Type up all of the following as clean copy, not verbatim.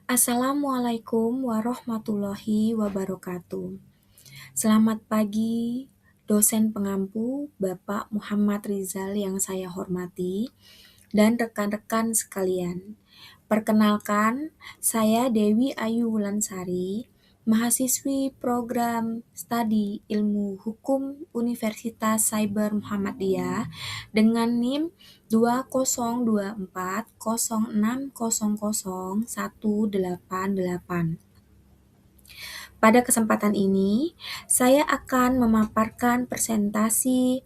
Assalamualaikum warahmatullahi wabarakatuh. Selamat pagi, dosen pengampu Bapak Muhammad Rizal yang saya hormati, dan rekan-rekan sekalian. Perkenalkan, saya Dewi Ayu Wulansari, mahasiswi program studi ilmu hukum Universitas Cyber Muhammadiyah dengan NIM 202406000188. Pada kesempatan ini, saya akan memaparkan presentasi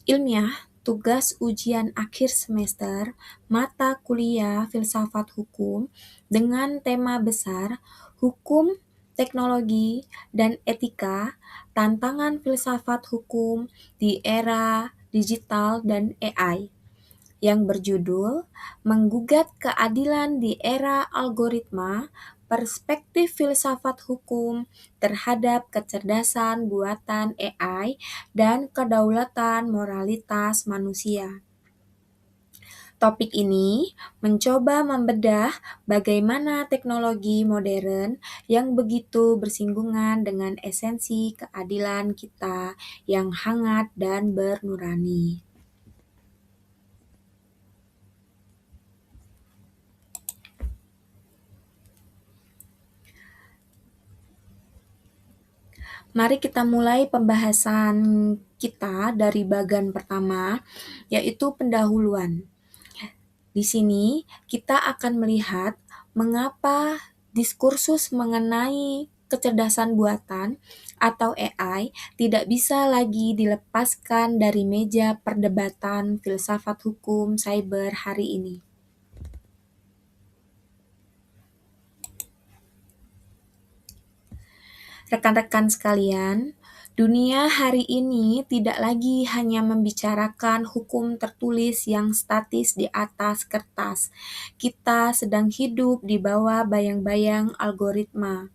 ilmiah tugas ujian akhir semester mata kuliah Filsafat Hukum dengan tema besar Hukum, Teknologi, dan Etika, Tantangan Filsafat Hukum di Era Digital dan AI, yang berjudul Menggugat Keadilan di Era Algoritma, Perspektif Filsafat Hukum terhadap Kecerdasan Buatan AI dan Kedaulatan Moralitas Manusia. Topik ini mencoba membedah bagaimana teknologi modern yang begitu bersinggungan dengan esensi keadilan kita yang hangat dan bernurani. Mari kita mulai pembahasan kita dari bagian pertama, yaitu pendahuluan. Di sini kita akan melihat mengapa diskursus mengenai kecerdasan buatan atau AI tidak bisa lagi dilepaskan dari meja perdebatan filsafat hukum cyber hari ini. Rekan-rekan sekalian, dunia hari ini tidak lagi hanya membicarakan hukum tertulis yang statis di atas kertas. Kita sedang hidup di bawah bayang-bayang algoritma.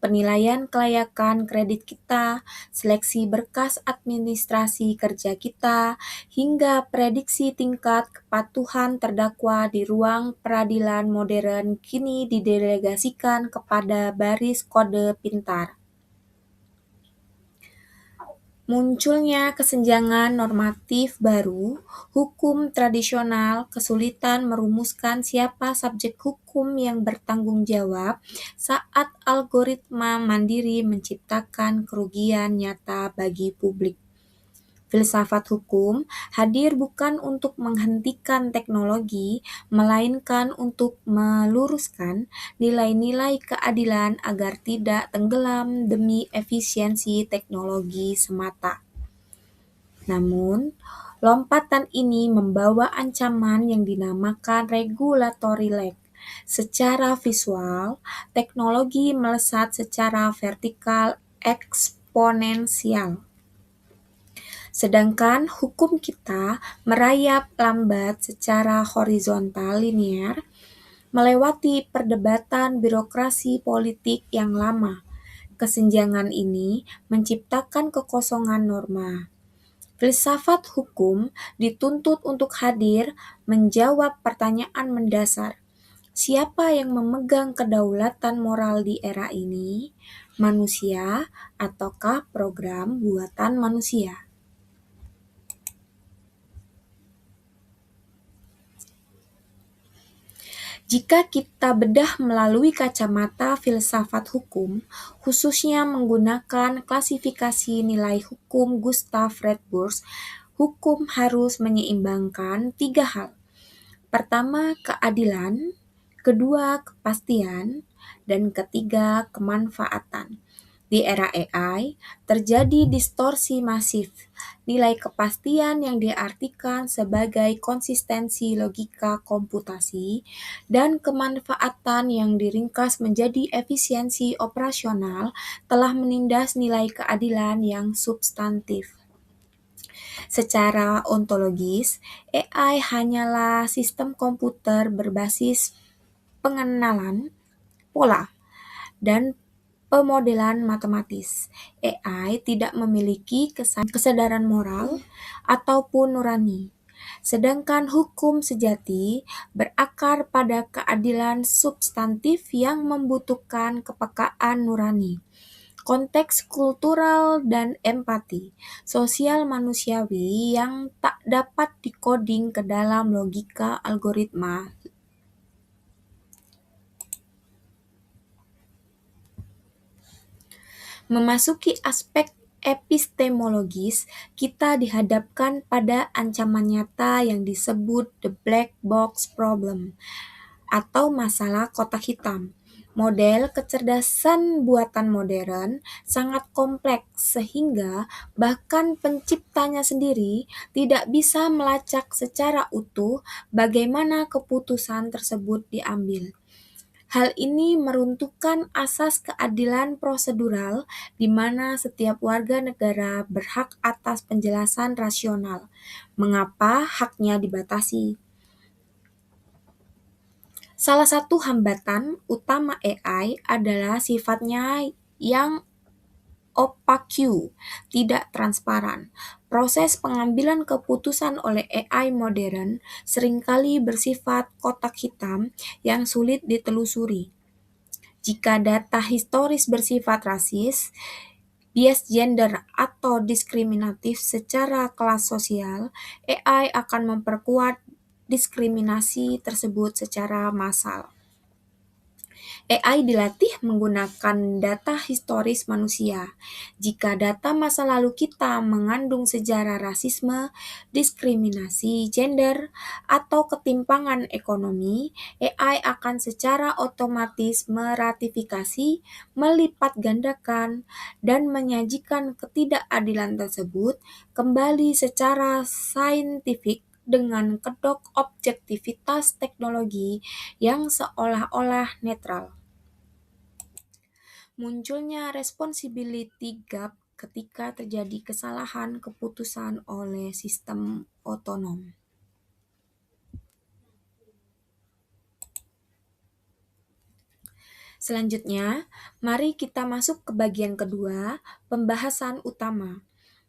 Penilaian kelayakan kredit kita, seleksi berkas administrasi kerja kita, hingga prediksi tingkat kepatuhan terdakwa di ruang peradilan modern kini didelegasikan kepada baris kode pintar. Munculnya kesenjangan normatif baru, hukum tradisional kesulitan merumuskan siapa subjek hukum yang bertanggung jawab saat algoritma mandiri menciptakan kerugian nyata bagi publik. Filsafat hukum hadir bukan untuk menghentikan teknologi, melainkan untuk meluruskan nilai-nilai keadilan agar tidak tenggelam demi efisiensi teknologi semata. Namun, lompatan ini membawa ancaman yang dinamakan regulatory lag. Secara visual, teknologi melesat secara vertikal eksponensial. Sedangkan hukum kita merayap lambat secara horizontal linear, melewati perdebatan birokrasi politik yang lama. Kesenjangan ini menciptakan kekosongan norma. Filsafat hukum dituntut untuk hadir menjawab pertanyaan mendasar. Siapa yang memegang kedaulatan moral di era ini? Manusia ataukah program buatan manusia? Jika kita bedah melalui kacamata filsafat hukum, khususnya menggunakan klasifikasi nilai hukum Gustav Redburs, hukum harus menyeimbangkan 3 hal. Pertama, keadilan, kedua, kepastian, dan ketiga, kemanfaatan. Di era AI, terjadi distorsi masif. Nilai kepastian yang diartikan sebagai konsistensi logika komputasi dan kemanfaatan yang diringkas menjadi efisiensi operasional telah menindas nilai keadilan yang substantif. Secara ontologis, AI hanyalah sistem komputer berbasis pengenalan pola dan pemodelan matematis. AI tidak memiliki kesadaran moral ataupun nurani. Sedangkan hukum sejati berakar pada keadilan substantif yang membutuhkan kepekaan nurani, konteks kultural dan empati sosial manusiawi yang tak dapat dikoding ke dalam logika algoritma. Memasuki aspek epistemologis, kita dihadapkan pada ancaman nyata yang disebut the black box problem atau masalah kotak hitam. Model kecerdasan buatan modern sangat kompleks sehingga bahkan penciptanya sendiri tidak bisa melacak secara utuh bagaimana keputusan tersebut diambil. Hal ini meruntuhkan asas keadilan prosedural di mana setiap warga negara berhak atas penjelasan rasional mengapa haknya dibatasi. Salah satu hambatan utama AI adalah sifatnya yang opaque, tidak transparan. Proses pengambilan keputusan oleh AI modern seringkali bersifat kotak hitam yang sulit ditelusuri. Jika data historis bersifat rasis, bias gender atau diskriminatif secara kelas sosial, AI akan memperkuat diskriminasi tersebut secara massal. AI dilatih menggunakan data historis manusia. Jika data masa lalu kita mengandung sejarah rasisme, diskriminasi gender, atau ketimpangan ekonomi, AI akan secara otomatis meratifikasi, melipat gandakan, dan menyajikan ketidakadilan tersebut kembali secara saintifik dengan kedok objektivitas teknologi yang seolah-olah netral. Munculnya responsibility gap ketika terjadi kesalahan keputusan oleh sistem otonom. Selanjutnya, mari kita masuk ke bagian kedua, pembahasan utama.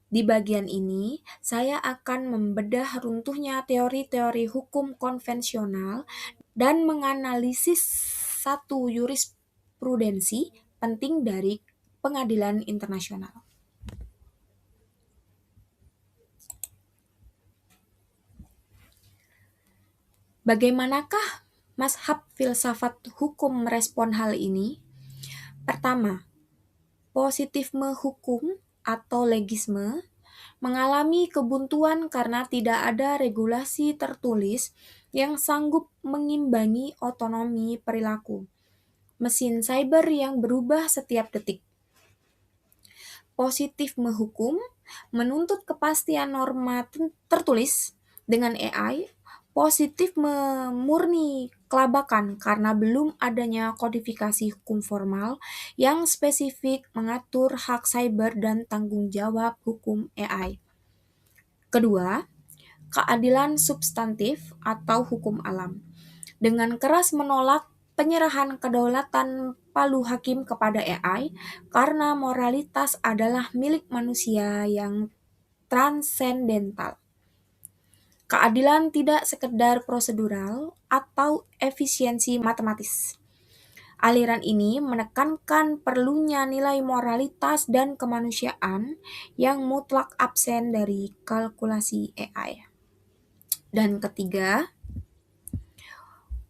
Di bagian ini, saya akan membedah runtuhnya teori-teori hukum konvensional dan menganalisis satu jurisprudensi penting dari pengadilan internasional. Bagaimanakah mazhab filsafat hukum merespon hal ini? Pertama, positifisme hukum atau legisme mengalami kebuntuan karena tidak ada regulasi tertulis yang sanggup mengimbangi otonomi perilaku mesin cyber yang berubah setiap detik. Positifisme hukum menuntut kepastian norma tertulis. Dengan AI, positifisme murni kelabakan karena belum adanya kodifikasi hukum formal yang spesifik mengatur hak cyber dan tanggung jawab hukum AI. Kedua, keadilan substantif atau hukum alam. Dengan keras menolak penyerahan kedaulatan palu hakim kepada AI karena moralitas adalah milik manusia yang transendental. Keadilan tidak sekedar prosedural atau efisiensi matematis. Aliran ini menekankan perlunya nilai moralitas dan kemanusiaan yang mutlak absen dari kalkulasi AI. Dan ketiga,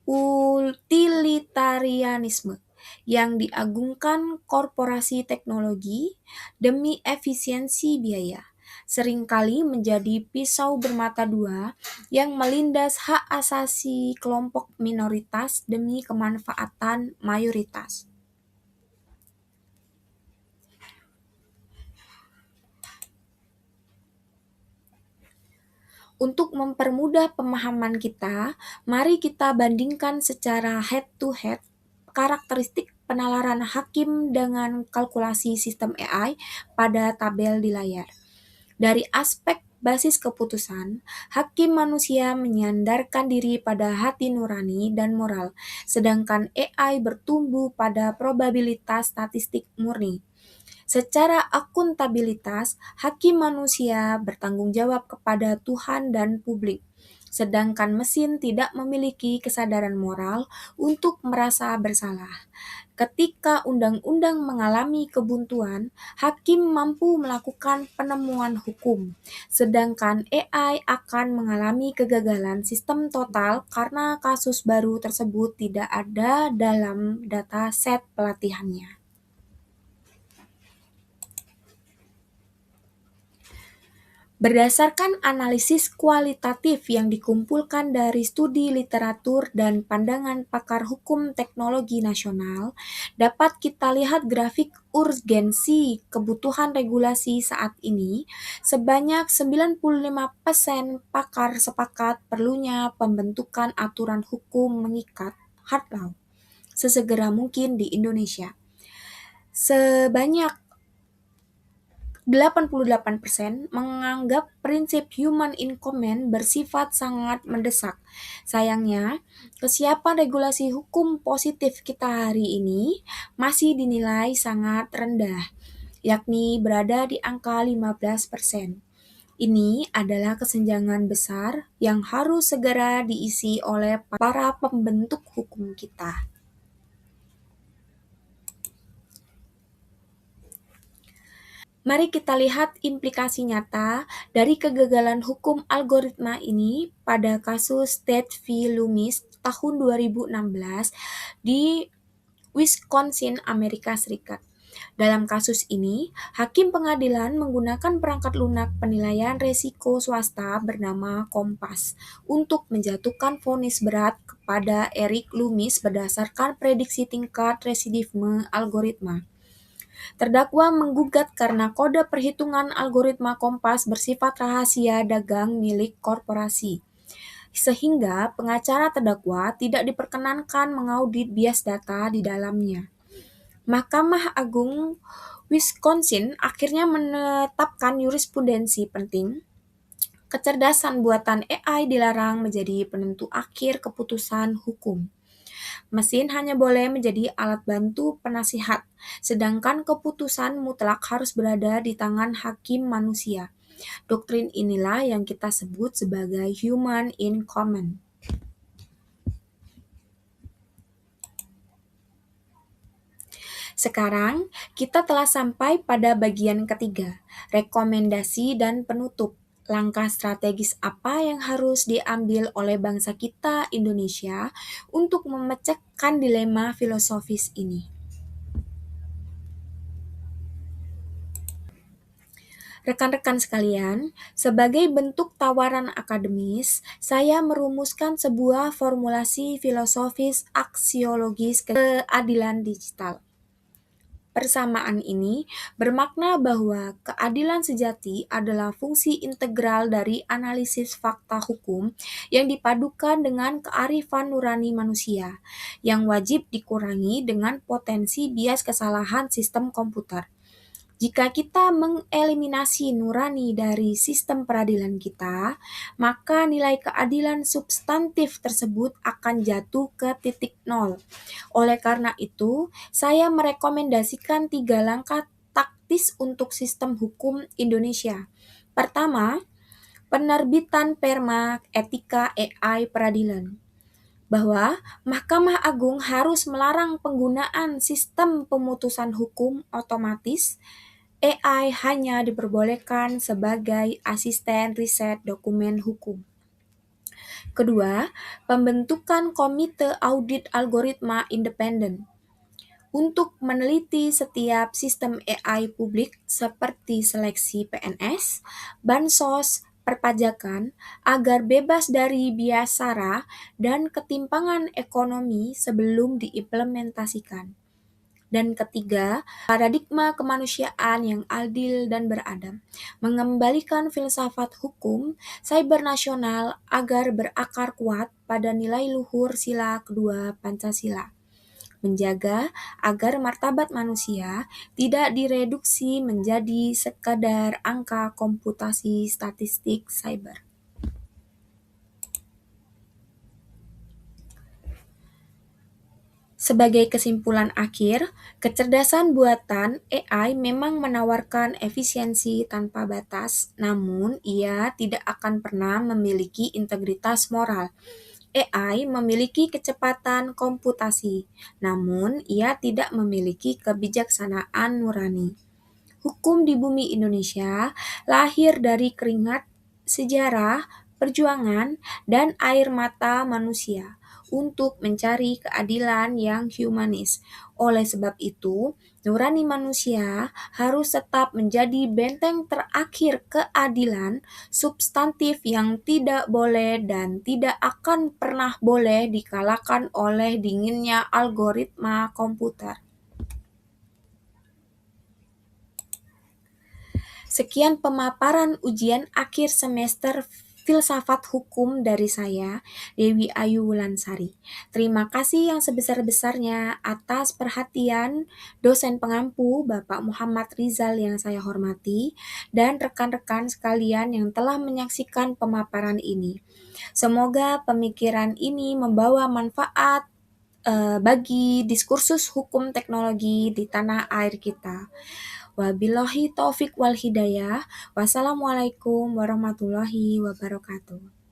utilitarianisme yang diagungkan korporasi teknologi demi efisiensi biaya, seringkali menjadi pisau bermata dua yang melindas hak asasi kelompok minoritas demi kemanfaatan mayoritas. Untuk mempermudah pemahaman kita, mari kita bandingkan secara head-to-head karakteristik penalaran hakim dengan kalkulasi sistem AI pada tabel di layar. Dari aspek basis keputusan, hakim manusia menyandarkan diri pada hati nurani dan moral, sedangkan AI bertumbuh pada probabilitas statistik murni. Secara akuntabilitas, hakim manusia bertanggung jawab kepada Tuhan dan publik, sedangkan mesin tidak memiliki kesadaran moral untuk merasa bersalah. Ketika undang-undang mengalami kebuntuan, hakim mampu melakukan penemuan hukum, sedangkan AI akan mengalami kegagalan sistem total karena kasus baru tersebut tidak ada dalam data set pelatihannya. Berdasarkan analisis kualitatif yang dikumpulkan dari studi literatur dan pandangan pakar hukum teknologi nasional, dapat kita lihat grafik urgensi kebutuhan regulasi saat ini. Sebanyak 95% pakar sepakat perlunya pembentukan aturan hukum mengikat hard law sesegera mungkin di Indonesia. Sebanyak 88% menganggap prinsip human in common bersifat sangat mendesak. Sayangnya, kesiapan regulasi hukum positif kita hari ini masih dinilai sangat rendah, yakni berada di angka 15%. Ini adalah kesenjangan besar yang harus segera diisi oleh para pembentuk hukum kita. Mari kita lihat implikasi nyata dari kegagalan hukum algoritma ini pada kasus State v. Loomis tahun 2016 di Wisconsin, Amerika Serikat. Dalam kasus ini, hakim pengadilan menggunakan perangkat lunak penilaian resiko swasta bernama Kompas untuk menjatuhkan vonis berat kepada Eric Loomis berdasarkan prediksi tingkat residivisme algoritma. Terdakwa menggugat karena kode perhitungan algoritma Kompas bersifat rahasia dagang milik korporasi, sehingga pengacara terdakwa tidak diperkenankan mengaudit bias data di dalamnya. Mahkamah Agung Wisconsin akhirnya menetapkan jurisprudensi penting. Kecerdasan buatan AI dilarang menjadi penentu akhir keputusan hukum. Mesin hanya boleh menjadi alat bantu penasihat, sedangkan keputusan mutlak harus berada di tangan hakim manusia. Doktrin inilah yang kita sebut sebagai human in common. Sekarang, kita telah sampai pada bagian ketiga, rekomendasi dan penutup. Langkah strategis apa yang harus diambil oleh bangsa kita Indonesia untuk memecahkan dilema filosofis ini? Rekan-rekan sekalian, sebagai bentuk tawaran akademis, saya merumuskan sebuah formulasi filosofis aksiologis keadilan digital. Persamaan ini bermakna bahwa keadilan sejati adalah fungsi integral dari analisis fakta hukum yang dipadukan dengan kearifan nurani manusia, yang wajib dikurangi dengan potensi bias kesalahan sistem komputer. Jika kita mengeliminasi nurani dari sistem peradilan kita, maka nilai keadilan substantif tersebut akan jatuh ke titik nol. Oleh karena itu, saya merekomendasikan 3 langkah taktis untuk sistem hukum Indonesia. Pertama, penerbitan Perma Etika AI Peradilan, bahwa Mahkamah Agung harus melarang penggunaan sistem pemutusan hukum otomatis. AI hanya diperbolehkan sebagai asisten riset dokumen hukum. Kedua, pembentukan komite audit algoritma independen untuk meneliti setiap sistem AI publik seperti seleksi PNS, bansos, perpajakan, agar bebas dari bias sara dan ketimpangan ekonomi sebelum diimplementasikan. Dan ketiga, paradigma kemanusiaan yang adil dan beradab, mengembalikan filsafat hukum cyber nasional agar berakar kuat pada nilai luhur sila kedua Pancasila, menjaga agar martabat manusia tidak direduksi menjadi sekadar angka komputasi statistik cyber. Sebagai kesimpulan akhir, kecerdasan buatan AI memang menawarkan efisiensi tanpa batas, namun ia tidak akan pernah memiliki integritas moral. AI memiliki kecepatan komputasi, namun ia tidak memiliki kebijaksanaan nurani. Hukum di bumi Indonesia lahir dari keringat, sejarah, perjuangan, dan air mata manusia untuk mencari keadilan yang humanis. Oleh sebab itu, nurani manusia harus tetap menjadi benteng terakhir keadilan substantif yang tidak boleh dan tidak akan pernah boleh dikalahkan oleh dinginnya algoritma komputer. Sekian pemaparan ujian akhir semester Filsafat Hukum dari saya, Dewi Ayu Wulansari. Terima kasih yang sebesar-besarnya atas perhatian dosen pengampu Bapak Muhammad Rizal yang saya hormati dan rekan-rekan sekalian yang telah menyaksikan pemaparan ini. Semoga pemikiran ini membawa manfaat bagi diskursus hukum teknologi di tanah air kita. Wabillahi taufik wal hidayah. Wassalamualaikum warahmatullahi wabarakatuh.